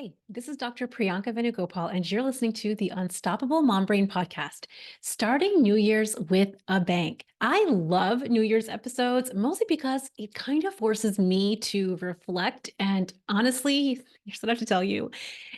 Hi, this is Dr. Priyanka Venugopal, and you're listening to the Unstoppable Mom Brain podcast, starting New Year's with a bang. I love New Year's episodes mostly because it kind of forces me to reflect. And honestly, here's what I have to tell you.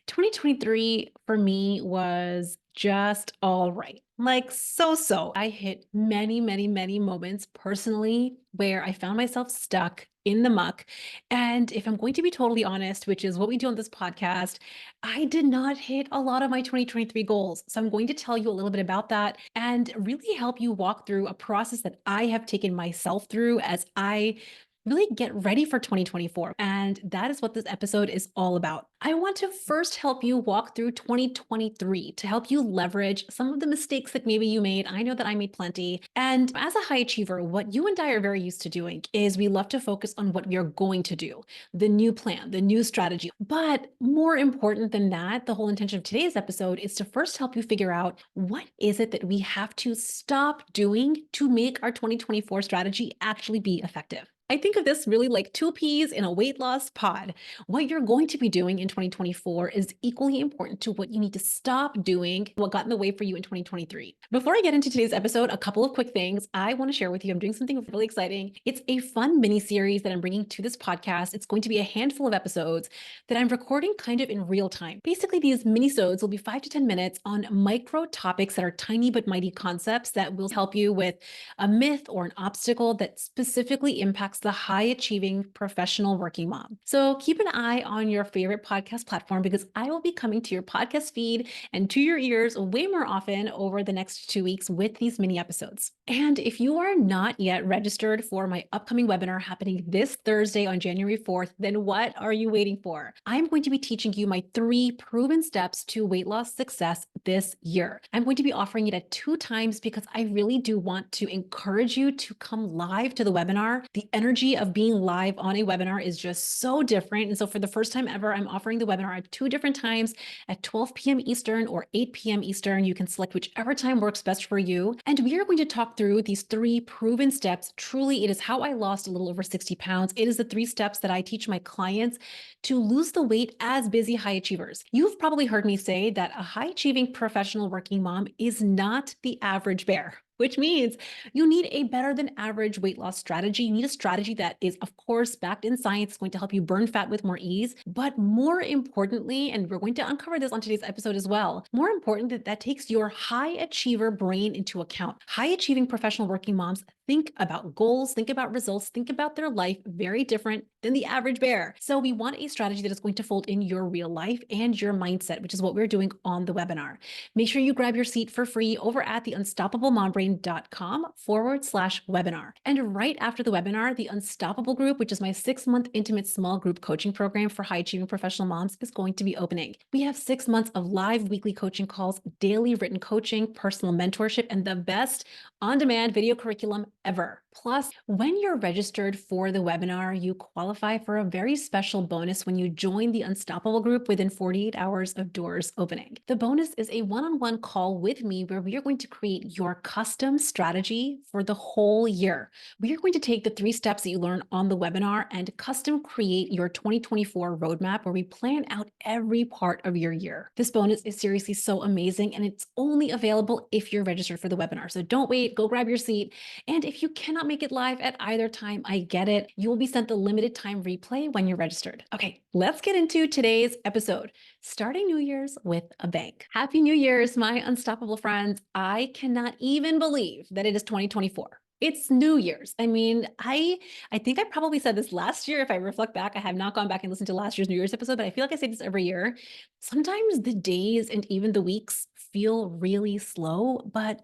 2023 for me was just all right. Like so. I hit many moments personally where I found myself stuck in the muck. And if I'm going to be totally honest, which is what we do on this podcast, I did not hit a lot of my 2023 goals. So I'm going to tell you a little bit about that and really help you walk through a process that I have taken myself through as I really get ready for 2024. And that is what this episode is all about. I want to first help you walk through 2023 to help you leverage some of the mistakes that maybe you made. I know that I made plenty. And as a high achiever, what you and I are very used to doing is we love to focus on what we are going to do, the new plan, the new strategy. But more important than that, the whole intention of today's episode is to first help you figure out what is it that we have to stop doing to make our 2024 strategy actually be effective. I think of this really like two peas in a weight loss pod. What you're going to be doing in 2024 is equally important to what you need to stop doing, what got in the way for you in 2023. Before I get into today's episode, a couple of quick things I want to share with you. I'm doing something really exciting. It's a fun mini series that I'm bringing to this podcast. It's going to be a handful of episodes that I'm recording kind of in real time. Basically, these mini-sodes will be 5 to 10 minutes on micro topics that are tiny but mighty concepts that will help you with a myth or an obstacle that specifically impacts the high achieving professional working mom. So keep an eye on your favorite podcast platform because I will be coming to your podcast feed and to your ears way more often over the next 2 weeks with these mini episodes. And if you are not yet registered for my upcoming webinar happening this Thursday on January 4th, then what are you waiting for? I'm going to be teaching you my 3 proven steps to weight loss success this year. I'm going to be offering it at 2 times because I really do want to encourage you to come live to the webinar. The energy of being live on a webinar is just so different. And so for the first time ever, I'm offering the webinar at 2 different times at 12 p.m. Eastern or 8 p.m. Eastern. You can select whichever time works best for you. And we are going to talk through these 3 proven steps. Truly, it is how I lost a little over 60 pounds. It is the 3 steps that I teach my clients to lose the weight as busy high achievers. You've probably heard me say that a high achieving professional working mom is not the average bear, which means you need a better than average weight loss strategy. You need a strategy that is, of course, backed in science, going to help you burn fat with more ease. But more importantly, and we're going to uncover this on today's episode as well, more important that takes your high achiever brain into account. High achieving professional working moms think about goals, think about results, think about their life very different than the average bear. So we want a strategy that is going to fold in your real life and your mindset, which is what we're doing on the webinar. Make sure you grab your seat for free over at theunstoppablemombrain.com/webinar. And right after the webinar, the Unstoppable Group, which is my 6-month intimate small group coaching program for high achieving professional moms, is going to be opening. We have 6 months of live weekly coaching calls, daily written coaching, personal mentorship, and the best on-demand video curriculum ever. Plus, when you're registered for the webinar, you qualify for a very special bonus when you join the Unstoppable Group within 48 hours of doors opening. The bonus is a one-on-one call with me where we are going to create your custom strategy for the whole year. We are going to take the 3 steps that you learn on the webinar and custom create your 2024 roadmap where we plan out every part of your year. This bonus is seriously so amazing and it's only available if you're registered for the webinar. So don't wait, go grab your seat. And if you cannot make it live at either time, I get it. You will be sent the limited time replay when you're registered. Okay, let's get into today's episode, starting New Year's with a bang. Happy New Year's, my unstoppable friends. I cannot even believe that it is 2024. It's New Year's. I mean, I think I probably said this last year. If I reflect back, I have not gone back and listened to last year's New Year's episode, but I feel like I say this every year. Sometimes the days and even the weeks feel really slow, but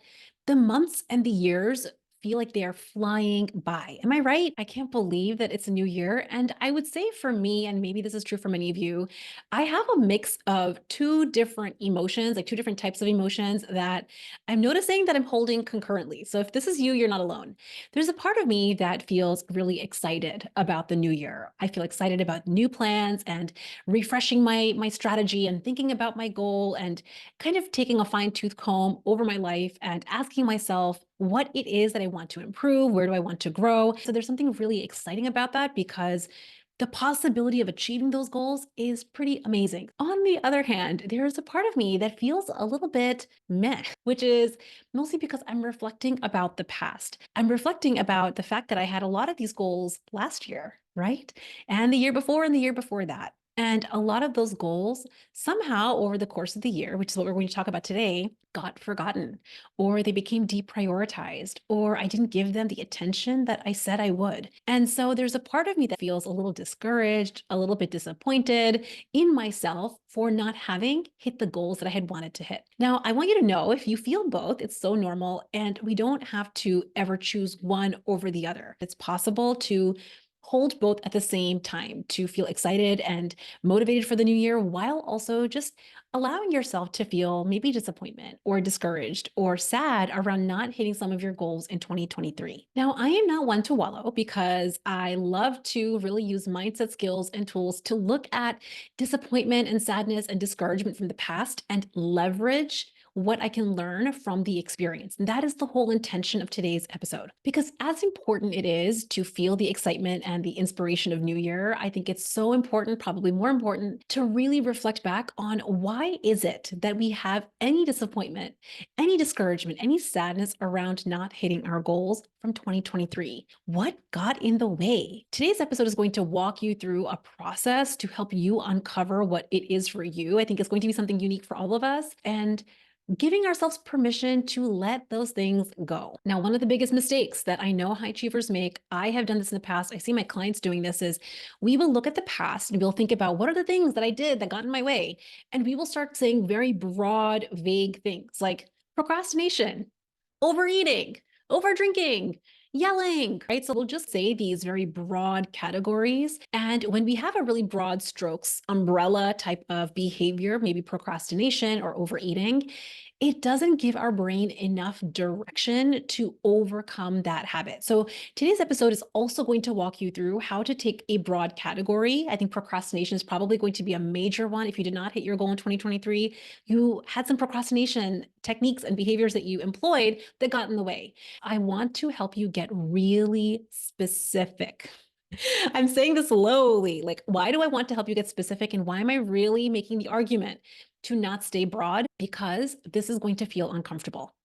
the months and the years feel like they are flying by. Am I right? I can't believe that it's a new year. And I would say for me, and maybe this is true for many of you, I have a mix of 2 different emotions, like 2 different types of emotions that I'm noticing that I'm holding concurrently. So if this is you, you're not alone. There's a part of me that feels really excited about the new year. I feel excited about new plans and refreshing my strategy and thinking about my goal and kind of taking a fine-tooth comb over my life and asking myself what it is that I want to improve, where do I want to grow. So there's something really exciting about that because the possibility of achieving those goals is pretty amazing. On the other hand, there's a part of me that feels a little bit meh, which is mostly because I'm reflecting about the past. I'm reflecting about the fact that I had a lot of these goals last year, right? And the year before and the year before that. And a lot of those goals somehow over the course of the year, which is what we're going to talk about today, got forgotten, or they became deprioritized, or I didn't give them the attention that I said I would. And so there's a part of me that feels a little discouraged, a little bit disappointed in myself for not having hit the goals that I had wanted to hit. Now, I want you to know if you feel both, it's so normal, and we don't have to ever choose one over the other. It's possible to hold both at the same time, to feel excited and motivated for the new year while also just allowing yourself to feel maybe disappointment or discouraged or sad around not hitting some of your goals in 2023. Now, I am not one to wallow because I love to really use mindset skills and tools to look at disappointment and sadness and discouragement from the past and leverage what I can learn from the experience. And that is the whole intention of today's episode. Because as important it is to feel the excitement and the inspiration of New Year, I think it's so important, probably more important, to really reflect back on why is it that we have any disappointment, any discouragement, any sadness around not hitting our goals from 2023? What got in the way? Today's episode is going to walk you through a process to help you uncover what it is for you. I think it's going to be something unique for all of us. And giving ourselves permission to let those things go. Now, one of the biggest mistakes that I know high achievers make, I have done this in the past, I see my clients doing this, is we will look at the past and we'll think about what are the things that I did that got in my way. And we will start saying very broad, vague things like procrastination, overeating, over drinking, yelling, right? So we'll just say these very broad categories. And when we have a really broad strokes umbrella type of behavior, maybe procrastination or overeating, it doesn't give our brain enough direction to overcome that habit. So today's episode is also going to walk you through how to take a broad category. I think procrastination is probably going to be a major one. If you did not hit your goal in 2023, you had some procrastination techniques and behaviors that you employed that got in the way. I want to help you get really specific. I'm saying this slowly. Like, why do I want to help you get specific? And why am I really making the argument to not stay broad? Because this is going to feel uncomfortable.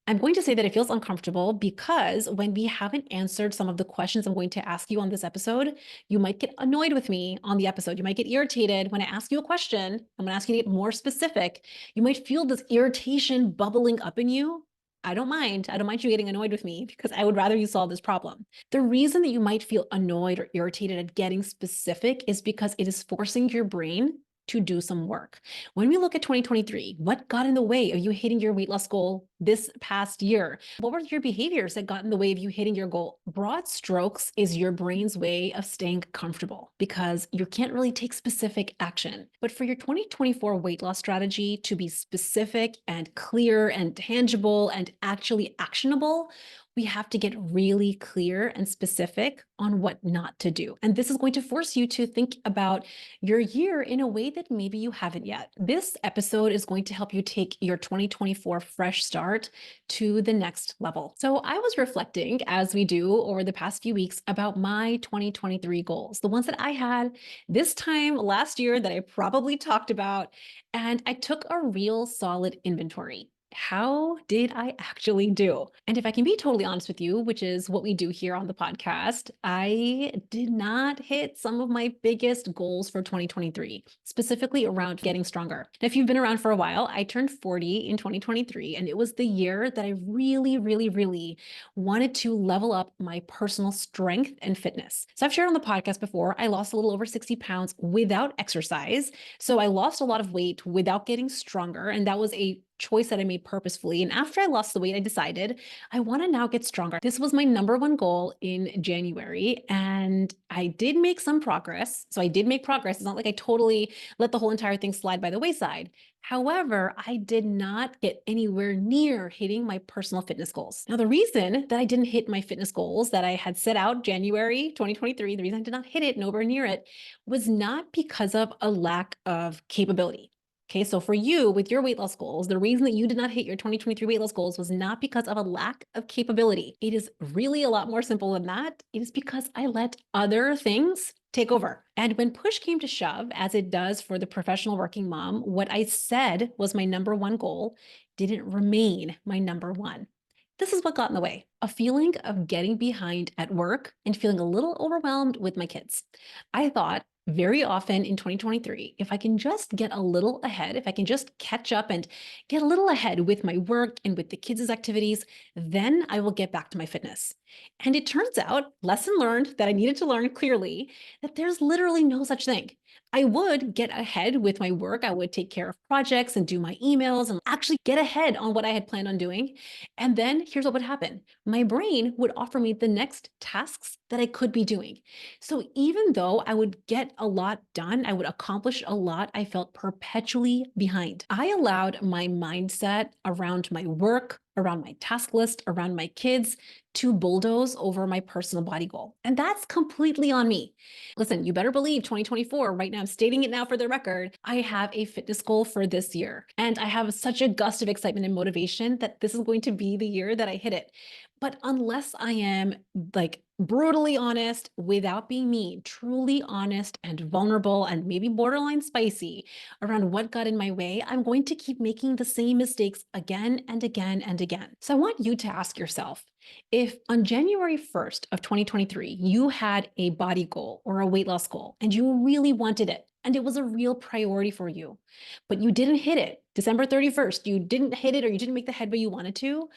I'm going to say that it feels uncomfortable because when we haven't answered some of the questions I'm going to ask you on this episode, you might get annoyed with me on the episode. You might get irritated when I ask you a question. I'm going to ask you to get more specific. You might feel this irritation bubbling up in you. I don't mind. I don't mind you getting annoyed with me because I would rather you solve this problem. The reason that you might feel annoyed or irritated at getting specific is because it is forcing your brain to do some work. When we look at 2023, what got in the way of you hitting your weight loss goal this past year? What were your behaviors that got in the way of you hitting your goal? Broad strokes is your brain's way of staying comfortable because you can't really take specific action. But for your 2024 weight loss strategy to be specific and clear and tangible and actually actionable, we have to get really clear and specific on what not to do. And this is going to force you to think about your year in a way that maybe you haven't yet. This episode is going to help you take your 2024 fresh start to the next level. So I was reflecting, as we do over the past few weeks, about my 2023 goals, the ones that I had this time last year that I probably talked about, and I took a real solid inventory. How did I actually do? And if I can be totally honest with you, which is what we do here on the podcast, I did not hit some of my biggest goals for 2023, specifically around getting stronger. Now, if you've been around for a while, I turned 40 in 2023, and it was the year that I really wanted to level up my personal strength and fitness. So I've shared on the podcast before, I lost a little over 60 pounds without exercise. So I lost a lot of weight without getting stronger, and that was a choice that I made purposefully. And after I lost the weight, I decided I want to now get stronger. This was my number one goal in January, and I did make some progress. So I did make progress. It's not like I totally let the whole entire thing slide by the wayside. However, I did not get anywhere near hitting my personal fitness goals. Now, the reason that I didn't hit my fitness goals that I had set out January 2023, the reason I did not hit it, nowhere near it, was not because of a lack of capability. Okay, so for you with your weight loss goals, the reason that you did not hit your 2023 weight loss goals was not because of a lack of capability. It is really a lot more simple than that. It is because I let other things take over. And when push came to shove, as it does for the professional working mom, what I said was my number one goal didn't remain my number one. This is what got in the way: a feeling of getting behind at work and feeling a little overwhelmed with my kids. I thought very often in 2023, if I can just get a little ahead, if I can just catch up and get a little ahead with my work and with the kids' activities, then I will get back to my fitness. And it turns out, lesson learned that I needed to learn clearly, that there's literally no such thing. I would get ahead with my work. I would take care of projects and do my emails and actually get ahead on what I had planned on doing. And then here's what would happen: my brain would offer me the next tasks that I could be doing. So even though I would get a lot done, I would accomplish a lot, I felt perpetually behind. I allowed my mindset around my work, around my task list, around my kids to bulldoze over my personal body goal. And that's completely on me. Listen, you better believe 2024, right now, I'm stating it now for the record, I have a fitness goal for this year. And I have such a gust of excitement and motivation that this is going to be the year that I hit it. But unless I am like brutally honest, without being mean, truly honest and vulnerable and maybe borderline spicy around what got in my way, I'm going to keep making the same mistakes again and again and again. So I want you to ask yourself, if on January 1st of 2023, you had a body goal or a weight loss goal and you really wanted it, and it was a real priority for you, but you didn't hit it December 31st, you didn't hit it or you didn't make the headway you wanted to,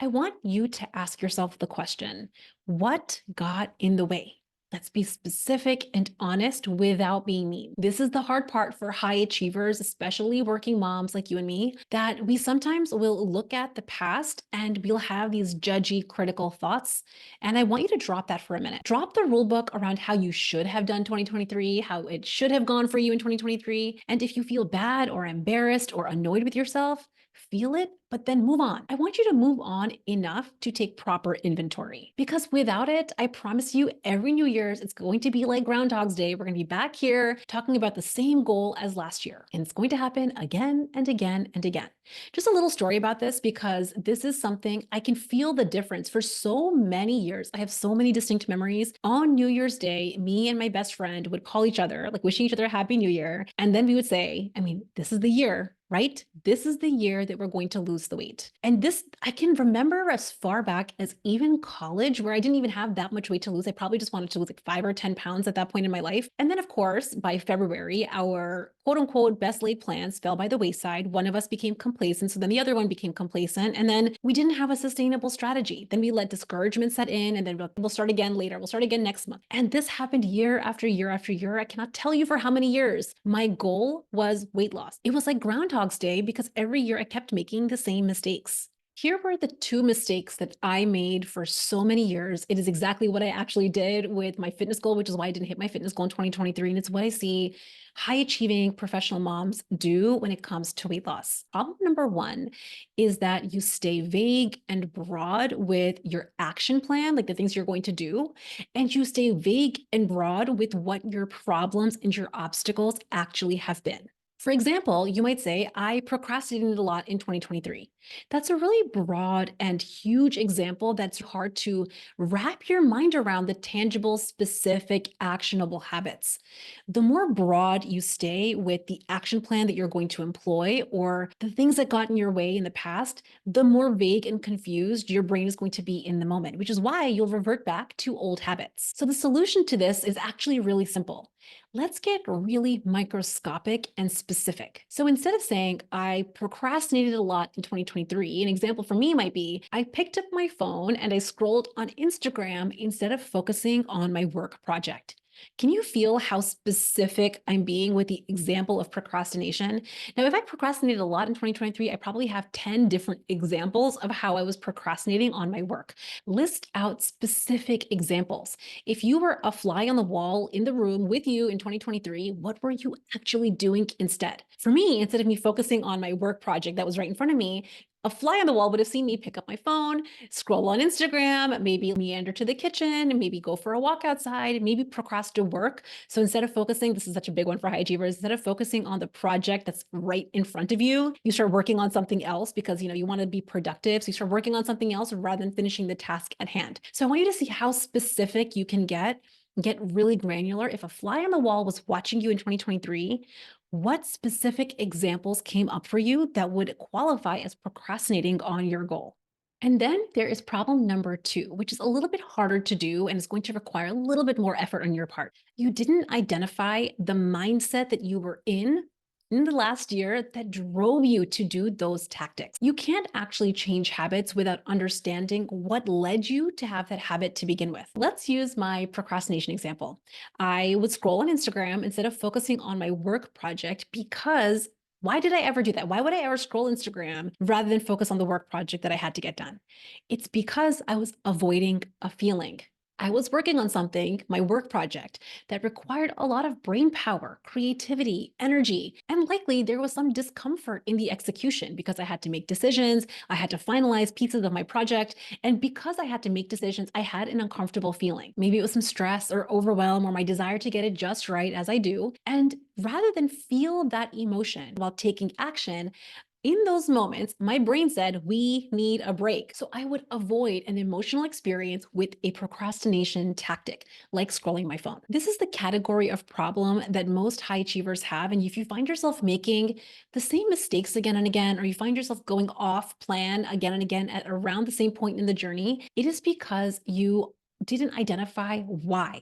I want you to ask yourself the question: what got in the way? Let's be specific and honest without being mean. This is the hard part for high achievers, especially working moms like you and me, that we sometimes will look at the past and we'll have these judgy, critical thoughts. And I want you to drop that for a minute. Drop the rule book around how you should have done 2023, how it should have gone for you in 2023. And if you feel bad or embarrassed or annoyed with yourself, feel it, but then move on. I want you to move on enough to take proper inventory, because without it, I promise you, every New Year's, it's going to be like Groundhog's Day. We're going to be back here talking about the same goal as last year. And it's going to happen again and again and again. Just a little story about this, because this is something I can feel the difference for so many years. I have so many distinct memories. On New Year's Day, me and my best friend would call each other, like wishing each other a Happy New Year. And then we would say, I mean, this is the year, right? This is the year that we're going to lose the weight. And this, I can remember as far back as even college, where I didn't even have that much weight to lose. I probably just wanted to lose like 5 or 10 pounds at that point in my life. And then, of course, by February, our quote unquote best laid plans fell by the wayside. One of us became complacent. So then the other one became complacent. And then we didn't have a sustainable strategy. Then we let discouragement set in, and then we'll start again later. We'll start again next month. And this happened year after year after year. I cannot tell you for how many years. My goal was weight loss. It was like Groundhog's Day, because every year I kept making the same mistakes. Here were the two mistakes that I made for so many years. It is exactly what I actually did with my fitness goal, which is why I didn't hit my fitness goal in 2023. And it's what I see high achieving professional moms do when it comes to weight loss. Problem number one is that you stay vague and broad with your action plan, like the things you're going to do, and you stay vague and broad with what your problems and your obstacles actually have been. For example, you might say, I procrastinated a lot in 2023. That's a really broad and huge example that's hard to wrap your mind around the tangible, specific, actionable habits. The more broad you stay with the action plan that you're going to employ or the things that got in your way in the past, the more vague and confused your brain is going to be in the moment, which is why you'll revert back to old habits. So the solution to this is actually really simple. Let's get really microscopic and specific. So instead of saying, I procrastinated a lot in 2023, an example for me might be, I picked up my phone and I scrolled on Instagram instead of focusing on my work project. Can you feel how specific I'm being with the example of procrastination? Now, if I procrastinated a lot in 2023, I probably have 10 different examples of how I was procrastinating on my work. List out specific examples. If you were a fly on the wall in the room with you in 2023, what were you actually doing instead? For me, instead of me focusing on my work project that was right in front of me, a fly on the wall would have seen me pick up my phone, scroll on Instagram, maybe meander to the kitchen, maybe go for a walk outside, maybe procrastinate work. So instead of focusing, this is such a big one for high achievers, instead of focusing on the project that's right in front of you, you start working on something else because you want to be productive. So you start working on something else rather than finishing the task at hand. So I want you to see how specific you can get get really granular, if a fly on the wall was watching you in 2023, what specific examples came up for you that would qualify as procrastinating on your goal? And then there is problem number two, which is a little bit harder to do and is going to require a little bit more effort on your part. You didn't identify the mindset that you were in the last year that drove you to do those tactics. You can't actually change habits without understanding what led you to have that habit to begin with. Let's use my procrastination example. I would scroll on Instagram instead of focusing on my work project because why did I ever do that? Why would I ever scroll Instagram rather than focus on the work project that I had to get done? It's because I was avoiding a feeling. I was working on something, my work project, that required a lot of brain power, creativity, energy, and likely there was some discomfort in the execution because I had to make decisions, I had to finalize pieces of my project, and because I had to make decisions, I had an uncomfortable feeling. Maybe it was some stress or overwhelm or my desire to get it just right as I do. And rather than feel that emotion while taking action, in those moments, my brain said, we need a break. So I would avoid an emotional experience with a procrastination tactic, like scrolling my phone. This is the category of problem that most high achievers have. And if you find yourself making the same mistakes again and again, or you find yourself going off plan again and again at around the same point in the journey, it is because you didn't identify why.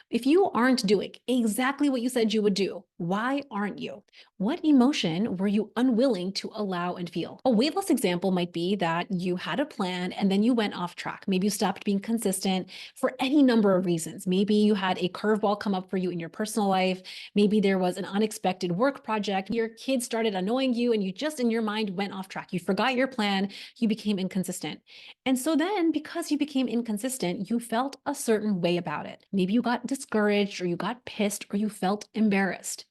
If you aren't doing exactly what you said you would do, why aren't you? What emotion were you unwilling to allow and feel? A weight loss example might be that you had a plan and then you went off track. Maybe you stopped being consistent for any number of reasons. Maybe you had a curveball come up for you in your personal life. Maybe there was an unexpected work project. Your kids started annoying you and you just in your mind went off track. You forgot your plan. You became inconsistent. And so then, because you became inconsistent, you felt a certain way about it. Maybe you got discouraged or you got pissed or you felt embarrassed.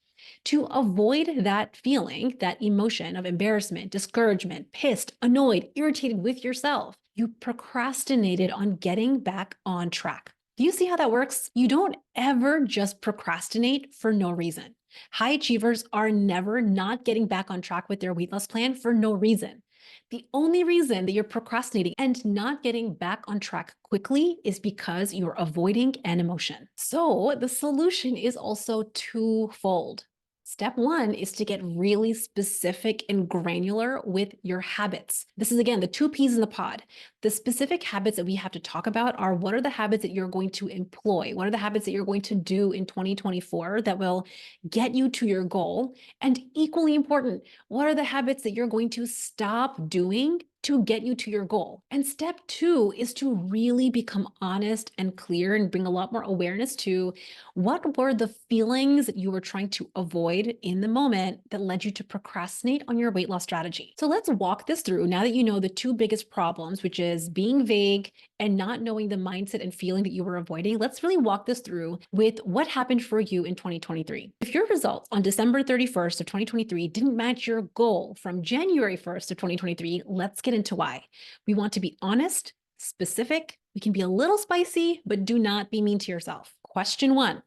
To avoid that feeling, that emotion of embarrassment, discouragement, pissed, annoyed, irritated with yourself, you procrastinated on getting back on track. Do you see how that works? You don't ever just procrastinate for no reason. High achievers are never not getting back on track with their weight loss plan for no reason. The only reason that you're procrastinating and not getting back on track quickly is because you're avoiding an emotion. So the solution is also twofold. Step one is to get really specific and granular with your habits. This is, again, the two peas in the pod. The specific habits that we have to talk about are what are the habits that you're going to employ? What are the habits that you're going to do in 2024 that will get you to your goal? And equally important, what are the habits that you're going to stop doing to get you to your goal? And step two is to really become honest and clear and bring a lot more awareness to what were the feelings that you were trying to avoid in the moment that led you to procrastinate on your weight loss strategy. So let's walk this through now that you know the two biggest problems, which is being vague and not knowing the mindset and feeling that you were avoiding. Let's really walk this through with what happened for you in 2023. If your results on December 31st of 2023 didn't match your goal from January 1st of 2023, let's get into why. We want to be honest, specific. We can be a little spicy, but do not be mean to yourself. Question one.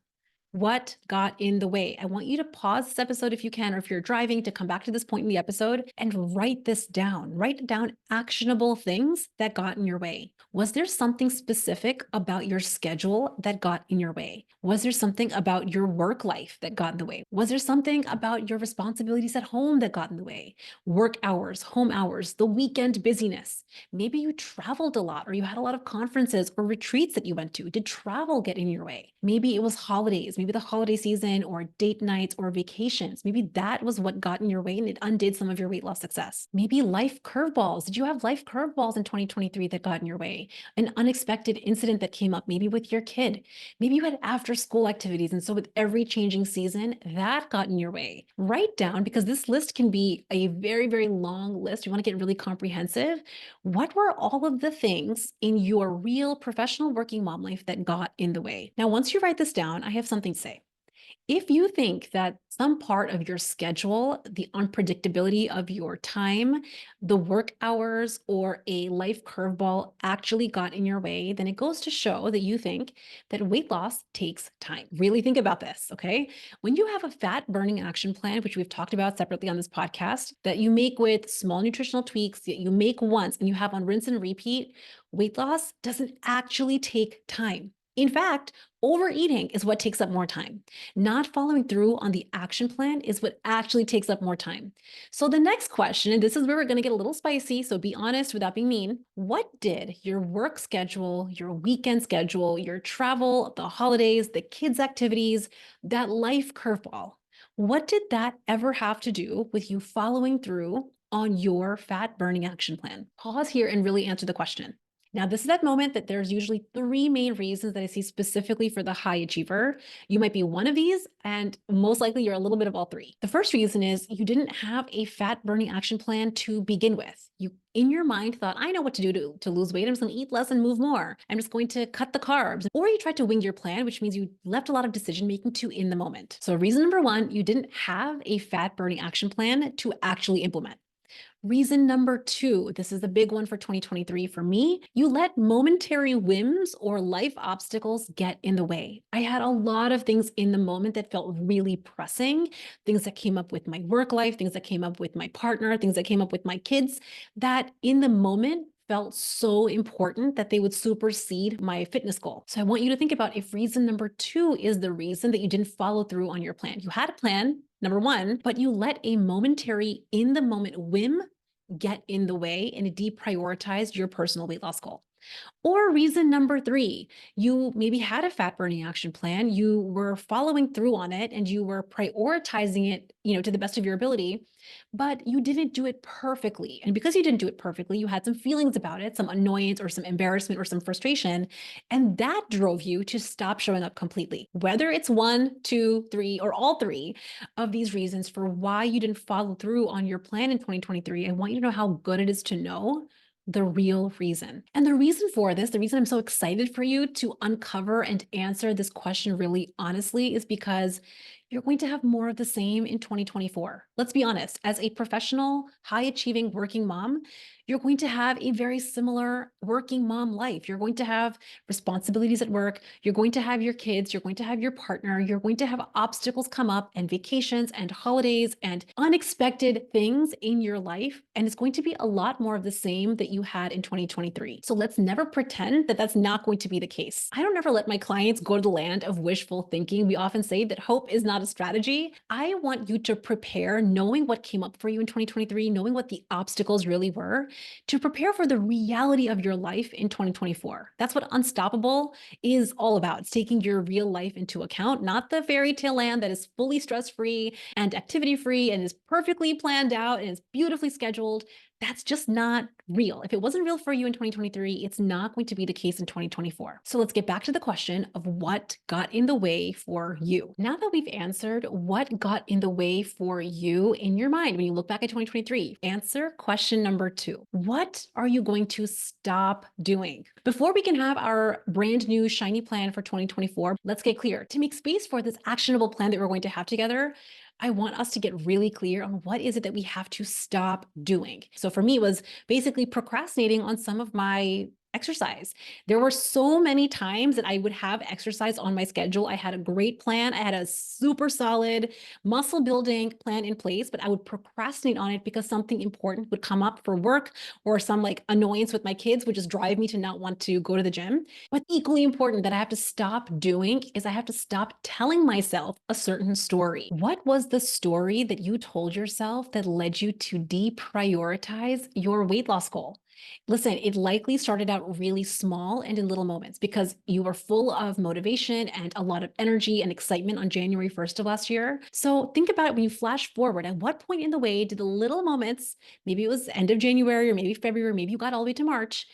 What got in the way? I want you to pause this episode if you can, or if you're driving, to come back to this point in the episode and write this down. Write down actionable things that got in your way. Was there something specific about your schedule that got in your way? Was there something about your work life that got in the way? Was there something about your responsibilities at home that got in the way? Work hours, home hours, the weekend busyness. Maybe you traveled a lot or you had a lot of conferences or retreats that you went to. Did travel get in your way? Maybe it was holidays, maybe the holiday season or date nights or vacations. Maybe that was what got in your way and it undid some of your weight loss success. Maybe life curveballs. Did you have life curveballs in 2023 that got in your way? An unexpected incident that came up, maybe with your kid. Maybe you had after school activities. And so with every changing season, that got in your way. Write down, because this list can be a very, very long list. You want to get really comprehensive. What were all of the things in your real professional working mom life that got in the way? Now, once you write this down, I have something to say. If you think that some part of your schedule, the unpredictability of your time, the work hours, or a life curveball actually got in your way, then it goes to show that you think that weight loss takes time. Really think about this, okay? When you have a fat burning action plan, which we've talked about separately on this podcast, that you make with small nutritional tweaks that you make once and you have on rinse and repeat, weight loss doesn't actually take time. In fact, overeating is what takes up more time. Not following through on the action plan is what actually takes up more time. So, the next question, and this is where we're going to get a little spicy, so be honest without being mean. What did your work schedule, your weekend schedule, your travel, the holidays, the kids' activities, that life curveball, what did that ever have to do with you following through on your fat burning action plan? Pause here and really answer the question. Now, this is that moment that there's usually three main reasons that I see specifically for the high achiever. You might be one of these, and most likely you're a little bit of all three. The first reason is you didn't have a fat burning action plan to begin with. You, in your mind, thought, I know what to do to lose weight. I'm just going to eat less and move more. I'm just going to cut the carbs. Or you tried to wing your plan, which means you left a lot of decision making to in the moment. So, reason number one, you didn't have a fat burning action plan to actually implement. Reason number two, this is the big one for 2023 for me. You let momentary whims or life obstacles get in the way. I had a lot of things in the moment that felt really pressing, things that came up with my work life, things that came up with my partner, things that came up with my kids, that in the moment felt so important that they would supersede my fitness goal. So I want you to think about if reason number two is the reason that you didn't follow through on your plan. You had a plan, number one, but you let a momentary in the moment whim get in the way and deprioritized your personal weight loss goal. Or reason number three, you maybe had a fat burning action plan, you were following through on it and you were prioritizing it, to the best of your ability, but you didn't do it perfectly. And because you didn't do it perfectly, you had some feelings about it, some annoyance or some embarrassment or some frustration. And that drove you to stop showing up completely. Whether it's one, two, three, or all three of these reasons for why you didn't follow through on your plan in 2023, I want you to know how good it is to know the real reason. And the reason for this, the reason I'm so excited for you to uncover and answer this question really honestly is because you're going to have more of the same in 2024. Let's be honest, as a professional, high achieving working mom, you're going to have a very similar working mom life. You're going to have responsibilities at work. You're going to have your kids. You're going to have your partner. You're going to have obstacles come up and vacations and holidays and unexpected things in your life. And it's going to be a lot more of the same that you had in 2023. So let's never pretend that that's not going to be the case. I don't ever let my clients go to the land of wishful thinking. We often say that hope is not a strategy. I want you to prepare knowing what came up for you in 2023, knowing what the obstacles really were, to prepare for the reality of your life in 2024. That's what Unstoppable is all about. It's taking your real life into account, not the fairy tale land that is fully stress-free and activity-free and is perfectly planned out and is beautifully scheduled. That's just not real. If it wasn't real for you in 2023, it's not going to be the case in 2024. So let's get back to the question of what got in the way for you. Now that we've answered what got in the way for you in your mind when you look back at 2023, answer question number two. What are you going to stop doing? Before we can have our brand new shiny plan for 2024, let's get clear. To make space for this actionable plan that we're going to have together, I want us to get really clear on what is it that we have to stop doing. So for me, it was basically procrastinating on some of my exercise. There were so many times that I would have exercise on my schedule. I had a great plan. I had a super solid muscle building plan in place, but I would procrastinate on it because something important would come up for work or some like annoyance with my kids would just drive me to not want to go to the gym. But equally important that I have to stop doing is I have to stop telling myself a certain story. What was the story that you told yourself that led you to deprioritize your weight loss goal? Listen, it likely started out really small and in little moments because you were full of motivation and a lot of energy and excitement on January 1st of last year. So think about it when you flash forward. At what point in the way did the little moments, maybe it was end of January or maybe February, maybe you got all the way to March,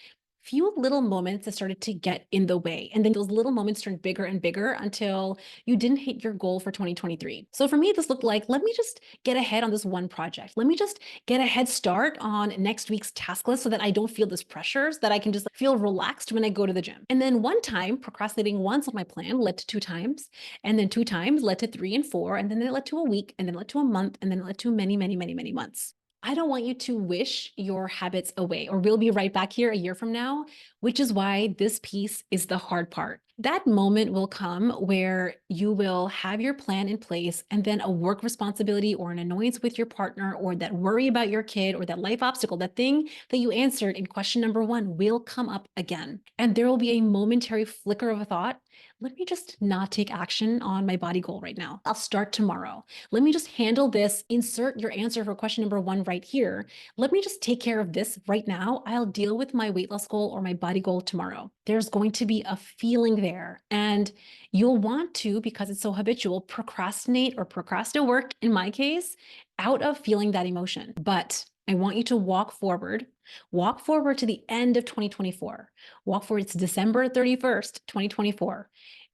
few little moments that started to get in the way. And then those little moments turned bigger and bigger until you didn't hit your goal for 2023. So for me, this looked like, let me just get ahead on this one project. Let me just get a head start on next week's task list so that I don't feel this pressure, so that I can just feel relaxed when I go to the gym. And then one time, procrastinating once on my plan led to two times, and then two times led to three and four, and then it led to a week, and then it led to a month, and then it led to many, many, many, many months. I don't want you to wish your habits away, or we'll be right back here a year from now, which is why this piece is the hard part. That moment will come where you will have your plan in place, and then a work responsibility or an annoyance with your partner or that worry about your kid or that life obstacle, that thing that you answered in question number one will come up again. And there will be a momentary flicker of a thought. Let me just not take action on my body goal right now. I'll start tomorrow. Let me just handle this. Insert your answer for question number one right here. Let me just take care of this right now. I'll deal with my weight loss goal or my body goal tomorrow. There's going to be a feeling there. And you'll want to, because it's so habitual, procrastinate or procrastinate work, in my case, out of feeling that emotion. But I want you to walk forward to the end of 2024. Walk forward, it's December 31st, 2024.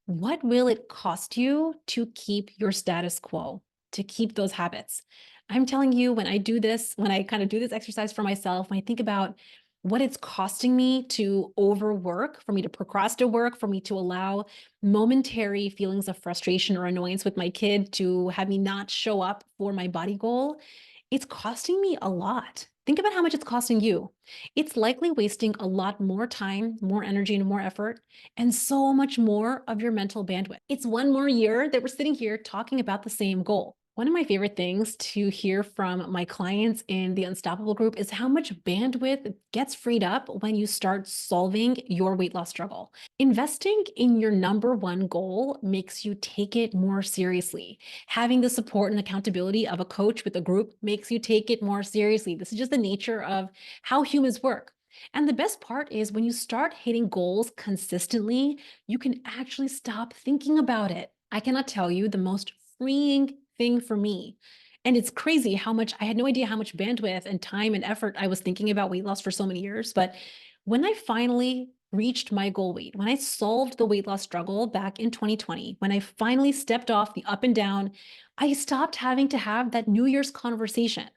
What will it cost you to keep your status quo, to keep those habits? I'm telling you, when I do this, when I kind of do this exercise for myself, when I think about what it's costing me to overwork, for me to procrastinate work, for me to allow momentary feelings of frustration or annoyance with my kid to have me not show up for my body goal, it's costing me a lot. Think about how much it's costing you. It's likely wasting a lot more time, more energy, and more effort, and so much more of your mental bandwidth. It's one more year that we're sitting here talking about the same goal. One of my favorite things to hear from my clients in the Unstoppable group is how much bandwidth gets freed up when you start solving your weight loss struggle. Investing in your number one goal makes you take it more seriously. Having the support and accountability of a coach with a group makes you take it more seriously. This is just the nature of how humans work. And the best part is when you start hitting goals consistently, you can actually stop thinking about it. I cannot tell you the most freeing thing for me. And it's crazy how much I had no idea how much bandwidth and time and effort I was thinking about weight loss for so many years. But when I finally reached my goal weight, when I solved the weight loss struggle back in 2020, when I finally stepped off the up and down, I stopped having to have that New Year's conversation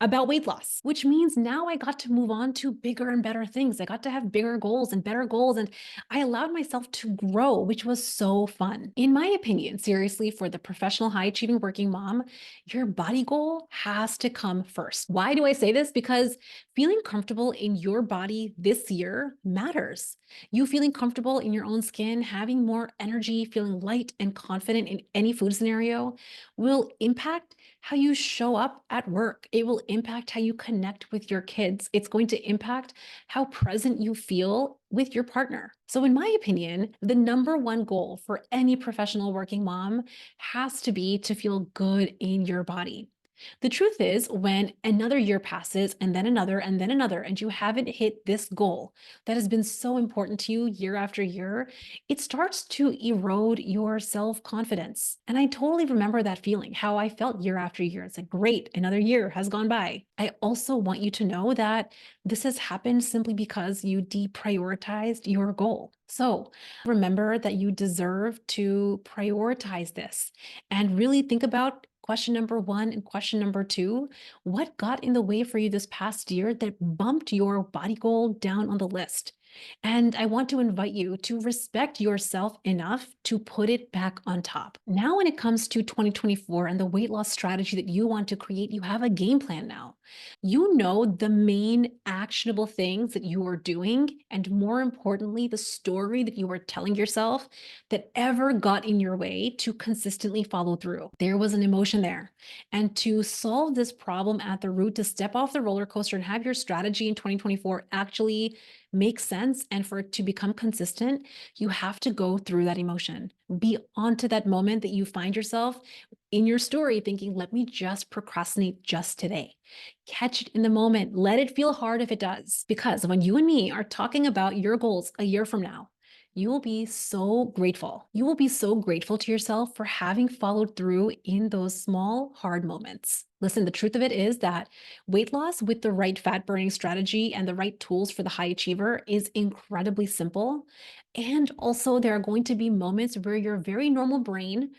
about weight loss, which means now I got to move on to bigger and better things. I got to have bigger goals and better goals, and I allowed myself to grow, which was so fun. In my opinion, seriously, for the professional high achieving working mom, your body goal has to come first. Why do I say this? Because feeling comfortable in your body this year matters. You feeling comfortable in your own skin, having more energy, feeling light and confident in any food scenario will impact how you show up at work. It will impact how you connect with your kids. It's going to impact how present you feel with your partner. So, in my opinion, the number one goal for any professional working mom has to be to feel good in your body. The truth is, when another year passes and then another, and you haven't hit this goal that has been so important to you year after year, it starts to erode your self confidence. And I totally remember that feeling, how I felt year after year. It's like, great, another year has gone by. I also want you to know that this has happened simply because you deprioritized your goal. So remember that you deserve to prioritize this and really think about question number one and question number two. What got in the way for you this past year that bumped your body goal down on the list? And I want to invite you to respect yourself enough to put it back on top. Now, when it comes to 2024 and the weight loss strategy that you want to create, you have a game plan now. You know the main actionable things that you are doing, and more importantly, the story that you are telling yourself that ever got in your way to consistently follow through. There was an emotion there. And to solve this problem at the root, to step off the roller coaster and have your strategy in 2024 actually make sense and for it to become consistent, you have to go through that emotion. Be onto that moment that you find yourself in your story thinking, let me just procrastinate just today. Catch it in the moment. Let it feel hard if it does. Because when you and me are talking about your goals a year from now, you will be so grateful. You will be so grateful to yourself for having followed through in those small, hard moments. Listen, the truth of it is that weight loss with the right fat burning strategy and the right tools for the high achiever is incredibly simple. And also, there are going to be moments where your very normal brain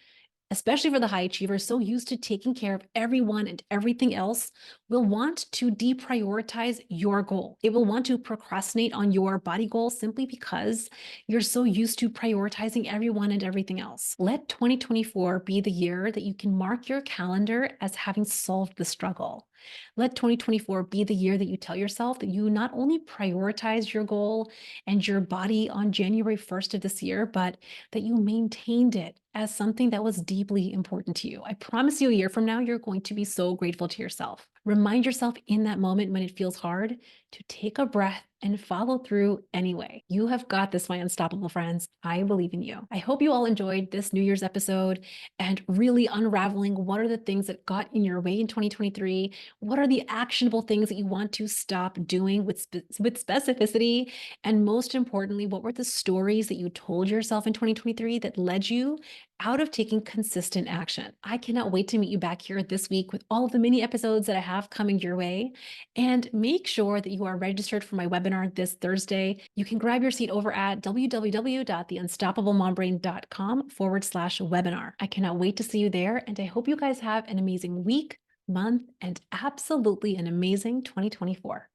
especially for the high achievers, so used to taking care of everyone and everything else, will want to deprioritize your goal. It will want to procrastinate on your body goal simply because you're so used to prioritizing everyone and everything else. Let 2024 be the year that you can mark your calendar as having solved the struggle. Let 2024 be the year that you tell yourself that you not only prioritize your goal and your body on January 1st of this year, but that you maintained it as something that was deeply important to you. I promise you, a year from now, you're going to be so grateful to yourself. Remind yourself in that moment when it feels hard to take a breath and follow through anyway. You have got this, my unstoppable friends. I believe in you. I hope you all enjoyed this New Year's episode and really unraveling what are the things that got in your way in 2023. What are the actionable things that you want to stop doing with specificity? And most importantly, what were the stories that you told yourself in 2023 that led you out of taking consistent action? I cannot wait to meet you back here this week with all of the mini episodes that I have coming your way. And make sure that you are registered for my webinar this Thursday. You can grab your seat over at www.theunstoppablemombrain.com/webinar. I cannot wait to see you there. And I hope you guys have an amazing week, month, and absolutely an amazing 2024.